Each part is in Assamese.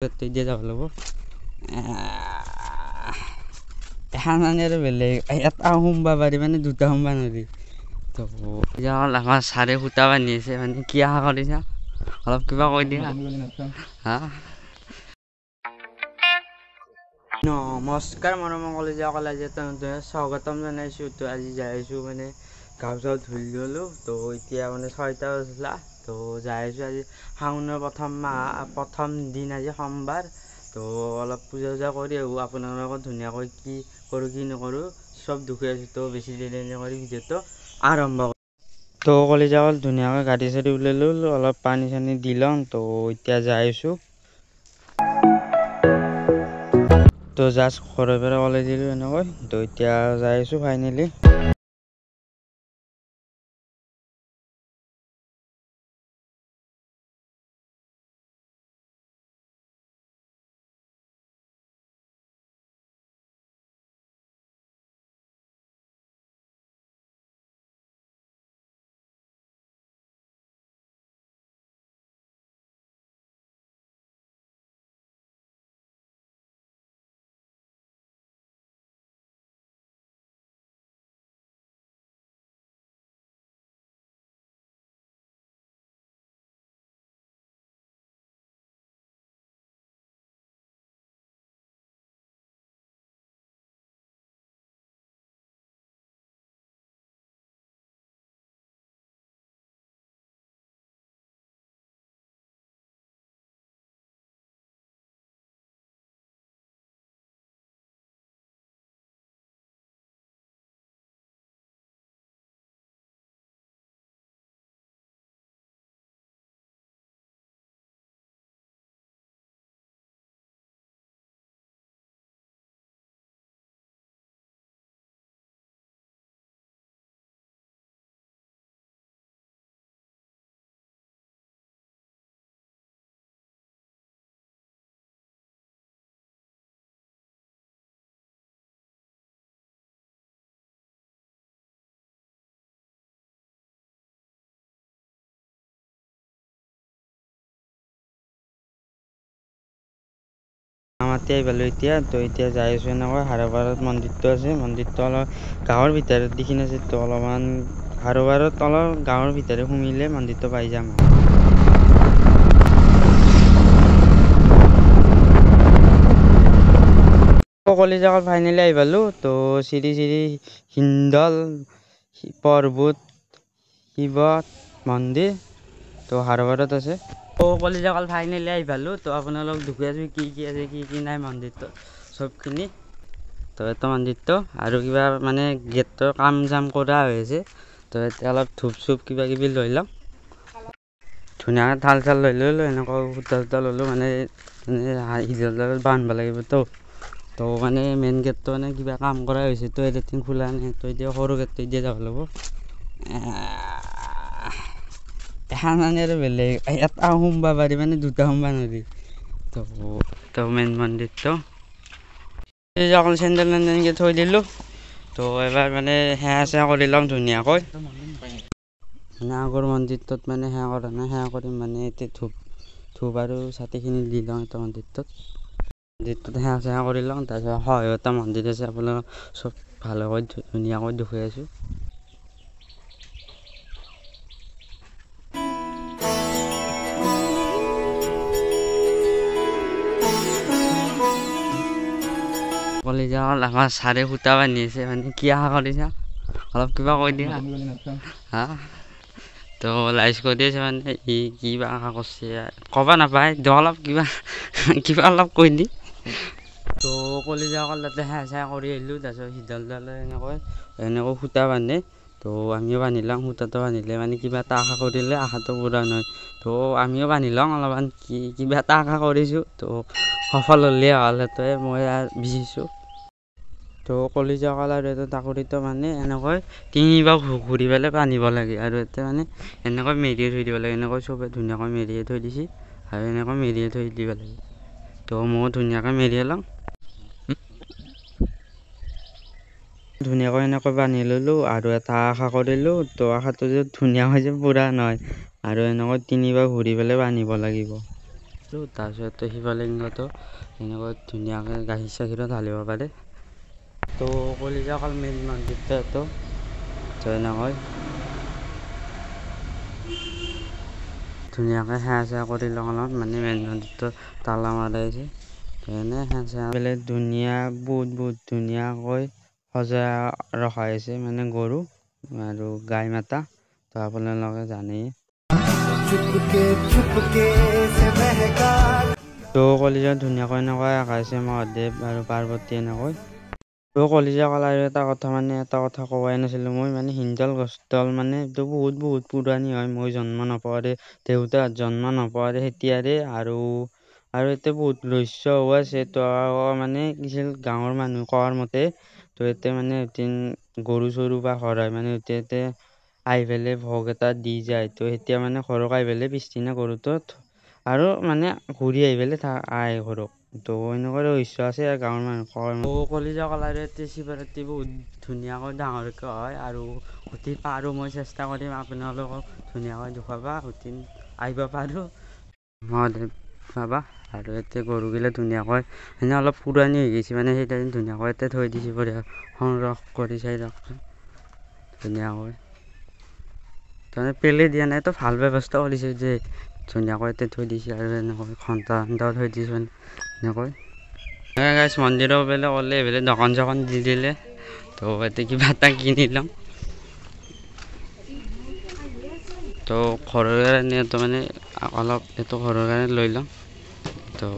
Dia যাব লাগিব এখন মানে আৰু বেলেগ এটা সোমবা পাৰি মানে দুটা সোমবা নোৱাৰি তো এতিয়া আমাৰ চাৰে সূতা বান্ধি আছে মানে কি আশা কৰিছা অলপ কিবা কৈ দিয়া হা নমস্কাৰ মৰমৰ কলেজীয়াসকল আজি স্বাগতম জনাইছোঁ তো আজি যাই আছোঁ মানে গাঁও চাও ধুই ল'লোঁ তো এতিয়া মানে 6টা বাজিলা তো যাই আছোঁ আজি শাওনৰ প্ৰথম দিন আজি সোমবাৰ তো অলপ পূজা চূজা কৰি আহোঁ আপোনালোকক ধুনীয়াকৈ কি কৰোঁ কি নকৰোঁ চব দেখুৱাই আছোঁ তো বেছি দেৰি নকৰি ভিডিঅ'টো আৰম্ভ কৰোঁ তো কলেজীয়াসকল ধুনীয়াকৈ গাড়ী চাড়ী ওলাই ল'লোঁ অলপ পানী চানী দি লওঁ তো এতিয়া যাই আছোঁ তো জাষ্ট ঘৰৰ পৰা ওলাই দিলোঁ এনেকৈ তো এতিয়া যাই আছোঁ ফাইনেলি মাতি আহি পালোঁ এতিয়া তো এতিয়া যাই আছোঁ এনেকৈ হাৰবাৰত মন্দিৰটো আছে মন্দিৰটো অলপ গাঁৱৰ ভিতৰত দেখি আছে তো অলপমান হাৰবাৰত অলপ গাঁৱৰ ভিতৰত সোমিলে মন্দিৰটো পাই যাম কলেজীয়াসকল ফাইনেলি আহি পালোঁ তো শ্ৰী হিন্দল পৰ্বত শিৱ মন্দিৰ তো হাৰবাৰত আছে তো কলেজীয়াসকল ফাইনেলি আহি পালোঁ তো আপোনালোক দেখুৱাই আছোঁ কি আছে কি নাই মন্দিৰটো চবখিনি তো এটা মন্দিৰটো আৰু কিবা মানে গেটৰ কাম জাম কৰা হৈ আছে তো এতিয়া অলপ ধূপ চুপ কিবা কিবি লৈ লওঁ ধুনীয়াকৈ থাল চাল লৈ ল'লোঁ এনেকৈ সূতা চূতা ল'লোঁ মানে হিজলডালত বান্ধিব লাগিব তো মানে মেইন গেটটো মানে কিবা কাম কৰা হৈছে তো এদিন খোলা নাই তো এতিয়া সৰু গেটটো এতিয়া যাব লাগিব এখন মানে আৰু বেলেগ এটা সোমবা পাৰি মানে দুটা সোমবা নোৱাৰি তো মেইন মন্দিৰটো অকল চেণ্ডেল এনেকৈ থৈ দিলোঁ তো এবাৰ মানে সেৱা চেৱা কৰি লওঁ ধুনীয়াকৈ মানে আগৰ মন্দিৰটোত মানে সেৱা কৰা নাই সেৱা কৰিম মানে এতিয়া ধূপ আৰু চাতিখিনি দি লওঁ এটা মন্দিৰটোত সেৱা চেৱা কৰি লওঁ তাৰপিছত হয় এটা মন্দিৰ আছে আপোনালোক চব ভালকৈ ধুনীয়াকৈ দেখুৱাই আছোঁ কলেজীয়াসকল আমাৰ চাৰে সূতা বান্ধি আছে মানে কি আশা কৰিছা অলপ কিবা কৈ দিয়া হা তো লাইচ কৰি আছে মানে কিবা আশা কৰিছে ক'ব নাপায় তো অলপ কিবা অলপ কৈ দি তো কলেজীয়াসকল তাতে সেৱা চেৱা কৰি আহিলোঁ তাৰপিছত সিডালডালে এনেকৈ সূতা বান্ধে তো আমিও বান্ধি লওঁ সূতাটো বান্ধিলে মানে কিবা এটা আশা কৰিলে আশাটো পূৰা নহয় তো আমিও বান্ধি লওঁ অলপমান কিবা এটা আশা কৰিছোঁ তো সফল হ'লে হ'লেটোৱে মই বিচাৰিছোঁ তো কলেজীয়াসকল আৰু এটা তাকৰিটো মানে এনেকৈ তিনিবাৰ ঘূৰি পেলাই বান্ধিব লাগে আৰু এতিয়া মানে এনেকৈ মেৰিয়াই থৈ দিব লাগে এনেকৈ চবে ধুনীয়াকৈ মেৰিয়াই থৈ দিছে আৰু এনেকৈ মেৰিয়াই থৈ দিব লাগে তো ময়ো ধুনীয়াকৈ মেৰিয়াই লওঁ ধুনীয়াকৈ এনেকৈ বান্ধি ল'লোঁ আৰু এটা আশা কৰিলোঁ তো আশাটো যে ধুনীয়া হৈ যে পূৰা নহয় আৰু এনেকৈ তিনিবাৰ ঘূৰি পেলাই বান্ধিব লাগিব তাৰপিছত শিৱলিংগটো এনেকৈ ধুনীয়াকৈ গাখীৰ চাখীৰো ঢালিব পাৰে। তো কলিজাকাল মেইন মন্দিৰটো এনেকৈ ধুনীয়াকৈ সেৱা চেৱা কৰি লগালত মানে মেইন মন্দিৰটো তালা মাৰাইছে। এনে সেৱা চেৱা বেলেগ ধুনীয়া বহুত ধুনীয়াকৈ সজাই ৰখা হৈছে মানে গৰু আৰু গাই মাতা। তো আপোনালোকে জানেই। তো কলিজাত ধুনীয়াকৈ এনেকৈ আকাশে মহাদেৱ আৰু পাৰ্বতী এনেকৈ। তো কলিজাকাল আৰু এটা কথা কোৱাই নাছিলোঁ মই মানে হিন্দল গছডাল মানে এইটো বহুত পুৰণি হয়। মই জন্ম নপোৱাৰে দেউতাৰ জন্ম নপোৱাৰে তেতিয়াৰে আৰু এতিয়া বহুত ৰহস্যও আছে। তো মানে কিছু গাঁৱৰ মানুহ কোৱাৰ মতে তো এতিয়া মানে এদিন গৰু চৰু বা হৰাই মানে এতিয়া আহি পেলাই ভোগ এটা দি যায়। তো এতিয়া মানে ঘৰক আহি পেলাই পিছদিনা গৰুটো আৰু মানে ঘূৰি আহি পেলাই আহে ঘৰক। তো এনেকুৱা ৰহস্য আছে গাঁৱৰ মানুহ কলিজাকাল আৰু এতিয়া শিৱৰাত্ৰি বহুত ধুনীয়াকৈ ডাঙৰকৈ হয় আৰু অতি পাৰোঁ মই চেষ্টা কৰিম আপোনালোকক ধুনীয়াকৈ দেখুৱাবা অতি আহিব পাৰোঁ মহাদেৱ পাবা। আৰু এতিয়া গৰুগিলা ধুনীয়াকৈ এনে অলপ পুৰণি হৈ গৈছে মানে সেইদিন ধুনীয়াকৈ এতিয়া থৈ দিছে সংৰক্ষণ কৰি চাই ৰাখোঁ ধুনীয়াকৈ। তাৰমানে পেলাই দিয়া নাই তো ভাল ব্যৱস্থা কৰিছে যে ধুনীয়াকৈ এতিয়া থৈ দিছে আৰু এনেকৈ ঘণ্টা থৈ দিছে মানে এনেকৈ। গাইছ মন্দিৰৰ পেলাই ক'লে এইফালে দোকান চোকান দি দিলে। তো এতিয়া কিবা এটা কিনি ল'ম। তো ঘৰৰ কাৰণে তো মানে অলপ এইটো ঘৰৰ কাৰণে লৈ ল'ম। তো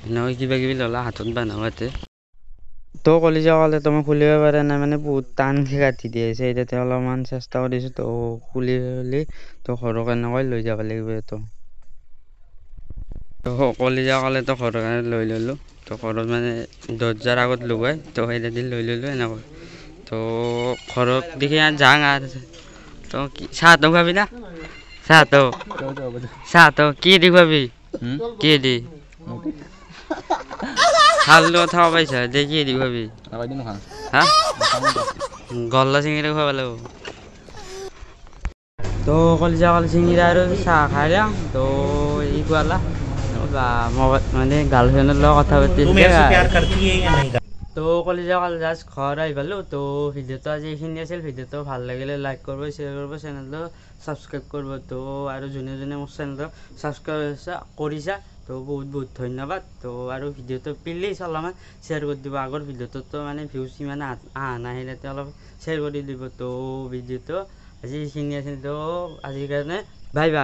এনেকৈ কিবা কিবি ল'লা হাতত বান্ধাতে। তো কলিজাকালে তো মই খুলিব পৰা নাই মানে বহুত টানকৈ কাটি দি আছে। এতিয়া অলপমান চেষ্টা কৰিছোঁ তো খুলি তো ঘৰক এনেকৈ লৈ যাব লাগিব। তো কলিজাকালে তো ঘৰৰ কাৰণে লৈ ল'লোঁ। তো ঘৰত মানে দৰ্জাৰ আগত লগাই তো সেইদি লৈ ল'লোঁ এনেকৈ। তো ঘৰত দেখি যাওঁ আৰু তো চাহটো খুৱাবি না চাহটো কি দি খুৱাবি কি দি খালো কথা পাইছা দে কি দি খুৱাবি হা গল্লা চিঙিৰা খুৱাব লাগিব। তো কলিজাকাল চিঙিৰা আৰু চাহ খাই দিওঁ। তো ই খুৱালা মানে গাৰ্লফ্ৰেণ্ডৰ লগত কথা পাতিছে। তো কলিজাকাল জাষ্ট ঘৰ আহি পালোঁ। তো ভিডিঅ'টো আজি এইখিনি আছিল। ভিডিঅ'টো ভাল লাগিলে লাইক কৰিব, শ্বেয়াৰ কৰিব, চেনেলটো ছাবস্ক্ৰাইব কৰিব। তো আৰু যোনে মোৰ চেনেলটো ছাবস্ক্ৰাইব কৰিছা তো বহুত ধন্যবাদ। তো আৰু ভিডিঅ'টো প্লিজ অলপমান শ্বেয়াৰ কৰি দিব। আগৰ ভিডিঅ'টোতো মানে ভিউজ ইমান অহা নাই সেইটোতে অলপ শ্বেয়াৰ কৰি দিব। তো ভিডিঅ'টো আজি এইখিনি আছিল। তো আজিৰ কাৰণে বাই বাই।